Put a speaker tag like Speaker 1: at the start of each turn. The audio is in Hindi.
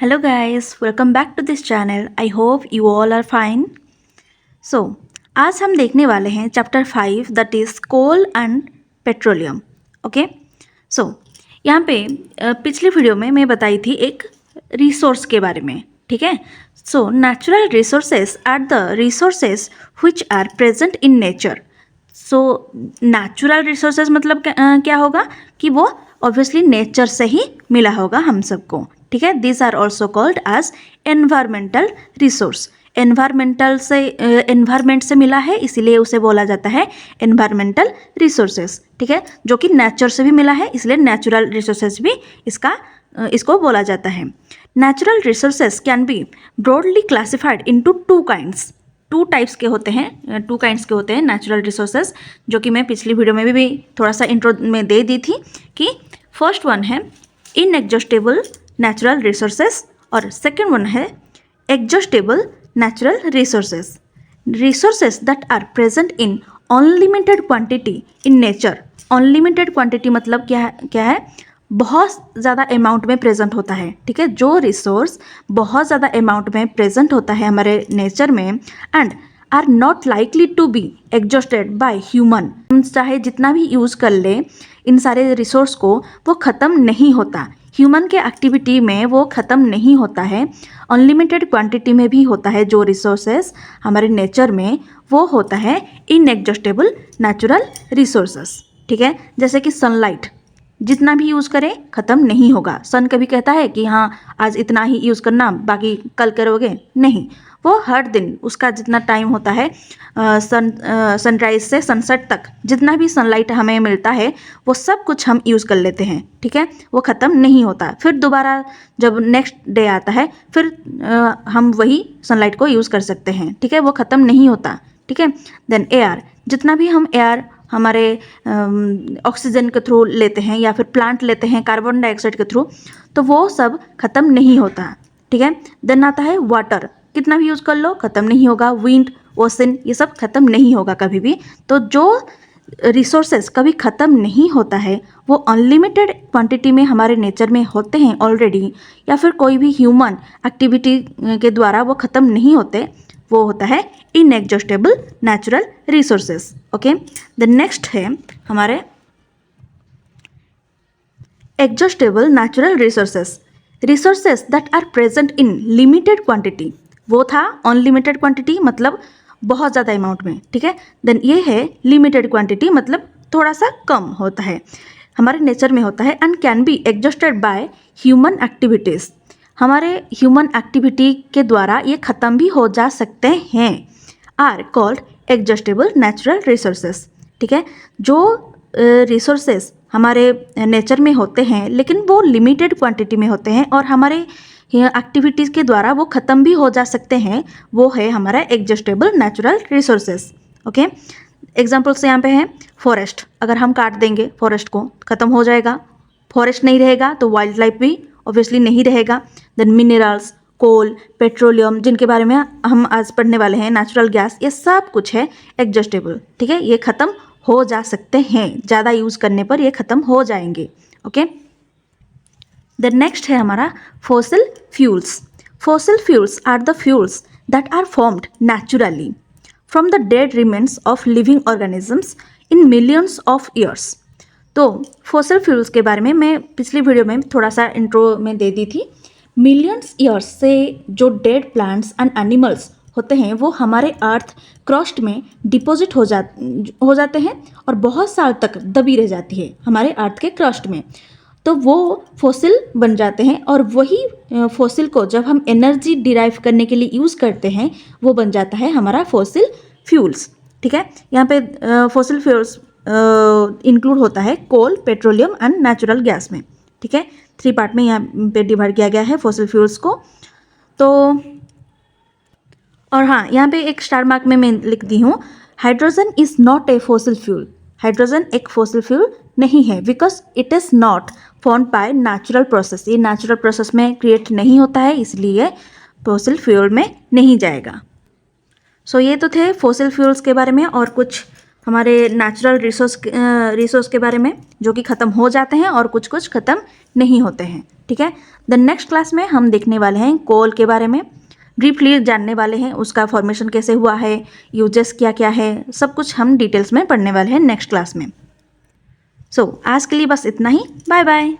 Speaker 1: Hello guys, welcome back to this channel. I hope you all are fine. So, आज हम देखने वाले हैं chapter 5 that is coal and petroleum. Okay. So यहाँ पे पिछली वीडियो में मैं बताई थी एक रिसोर्स के बारे में. ठीक है. So natural resources are the resources which are present in nature. So natural resources मतलब क्या होगा कि वो ऑब्वियसली नेचर से ही मिला होगा हम सबको. ठीक है. This are also called as environmental resource. Environmental से एनवायरमेंट से मिला है इसीलिए उसे बोला जाता है एनवायरमेंटल रिसोर्सेज. ठीक है. जो कि नेचर से भी मिला है इसलिए नेचुरल रिसोर्सेज भी इसको बोला जाता है. Natural resources can be broadly classified into two kinds. Two types के होते हैं, टू काइंड्स के होते हैं नेचुरल रिसोर्सेज, जो कि मैं पिछली वीडियो में भी थोड़ा सा इंट्रो में दे दी थी कि फर्स्ट वन है इनएग्जॉस्टेबल नेचुरल रिसोर्सेज और सेकेंड वन है exhaustible natural resources. Resources that are present in unlimited quantity in nature. Unlimited quantity मतलब क्या है बहुत ज़्यादा अमाउंट में प्रेजेंट होता है. ठीक है. जो रिसोर्स बहुत ज़्यादा अमाउंट में प्रेजेंट होता है हमारे नेचर में and are not likely to be exhausted by human. हम चाहे जितना भी यूज़ कर ले इन सारे रिसोर्स को वो ख़त्म नहीं होता. ह्यूमन के एक्टिविटी में वो ख़त्म नहीं होता है. अनलिमिटेड क्वांटिटी में भी होता है जो रिसोर्सेज हमारे नेचर में वो होता है इनएग्जॉस्टेबल नेचुरल रिसोर्सेज. ठीक है. जैसे कि सनलाइट जितना भी यूज़ करें ख़त्म नहीं होगा. सन कभी कहता है कि हाँ आज इतना ही यूज़ करना बाकी कल करोगे, नहीं. वो हर दिन उसका जितना टाइम होता है सनराइज से सनसेट तक जितना भी सनलाइट हमें मिलता है वो सब कुछ हम यूज़ कर लेते हैं. ठीक है. वो ख़त्म नहीं होता. फिर दोबारा जब नेक्स्ट डे आता है फिर हम वही सनलाइट को यूज़ कर सकते हैं. ठीक है. वो ख़त्म नहीं होता. ठीक है. देन एयर, जितना भी हम एयर हमारे ऑक्सीजन के थ्रू लेते हैं या फिर प्लांट लेते हैं कार्बन डाइऑक्साइड के थ्रू, तो वो सब ख़त्म नहीं होता. ठीक है. देन आता है वाटर. कितना भी यूज़ कर लो ख़त्म नहीं होगा. विंड, ओशन, ये सब ख़त्म नहीं होगा कभी भी. तो जो रिसोर्सेज कभी ख़त्म नहीं होता है वो अनलिमिटेड क्वांटिटी में हमारे नेचर में होते हैं ऑलरेडी, या फिर कोई भी ह्यूमन एक्टिविटी के द्वारा वो ख़त्म नहीं होते, वो होता है inexhaustible natural resources. Okay. The next है हमारे exhaustible natural resources. Resources that are present in limited quantity. वो था अनलिमिटेड क्वांटिटी मतलब बहुत ज़्यादा अमाउंट में. ठीक है. देन ये है लिमिटेड क्वांटिटी मतलब थोड़ा सा कम होता है हमारे नेचर में होता है and can be exhausted by human activities. हमारे ह्यूमन एक्टिविटी के द्वारा ये ख़त्म भी हो जा सकते हैं. Are called exhaustible natural resources. ठीक है. जो रिसोर्सेज हमारे नेचर में होते हैं लेकिन वो लिमिटेड क्वांटिटी में होते हैं और हमारे एक्टिविटीज़ के द्वारा वो ख़त्म भी हो जा सकते हैं, वो है हमारा exhaustible natural resources. Okay. Examples यहाँ पे हैं फॉरेस्ट. अगर हम काट देंगे फॉरेस्ट को ख़त्म हो जाएगा. फॉरेस्ट नहीं रहेगा तो वाइल्ड लाइफ भी ऑब्वियसली नहीं रहेगा. देन मिनरल्स, कोल, पेट्रोलियम जिनके बारे में हम आज पढ़ने वाले हैं, नेचुरल गैस, ये सब कुछ है एग्जॉस्टेबल. ठीक है. ये ख़त्म हो जा सकते हैं, ज़्यादा यूज़ करने पर ये ख़त्म हो जाएंगे. ओके. द नेक्स्ट है हमारा fossil fuels. Fossil fuels are the fuels that are formed naturally from the dead remains of living organisms in millions of years. तो फॉसिल फ्यूल्स के बारे में मैं पिछली वीडियो में थोड़ा सा इंट्रो में दे दी थी. मिलियंस ईयर्स से जो डेड प्लांट्स एंड एनिमल्स होते हैं वो हमारे अर्थ क्रस्ट में डिपॉजिट हो जाते हैं और बहुत साल तक दबी रह जाती है हमारे अर्थ के क्रस्ट में. तो वो फॉसिल बन जाते हैं और वही फॉसिल को जब हम एनर्जी डिराइव करने के लिए यूज़ करते हैं वो बन जाता है हमारा फॉसिल फ्यूल्स. ठीक है. यहाँ पे फॉसिल फ्यूल्स इंक्लूड होता है कोल, पेट्रोलियम एंड नेचुरल गैस में. ठीक है. 3 पार्ट में यहाँ पे डिवाइड किया गया है फॉसिल फ्यूल्स को. तो और हाँ, यहाँ पे एक स्टार मार्क में मैं लिख दी हूँ hydrogen is not a fossil fuel. Hydrogen एक फॉसिल फ्यूल नहीं है because it is not formed by natural process. ये नेचुरल प्रोसेस में क्रिएट नहीं होता है इसलिए फॉसिल फ्यूल में नहीं जाएगा. सो ये तो थे फॉसिल फ्यूल्स के बारे में. और कुछ हमारे नेचुरल रिसोर्स के बारे में, जो कि ख़त्म हो जाते हैं और कुछ कुछ ख़त्म नहीं होते हैं। ठीक है, द नेक्स्ट क्लास में हम देखने वाले हैं कोल के बारे में, ब्रीफली जानने वाले हैं उसका फॉर्मेशन कैसे हुआ है, यूजेस क्या क्या है, सब कुछ हम डिटेल्स में पढ़ने वाले हैं नेक्स्ट क्लास में। सो आज के लिए बस इतना ही। Bye bye.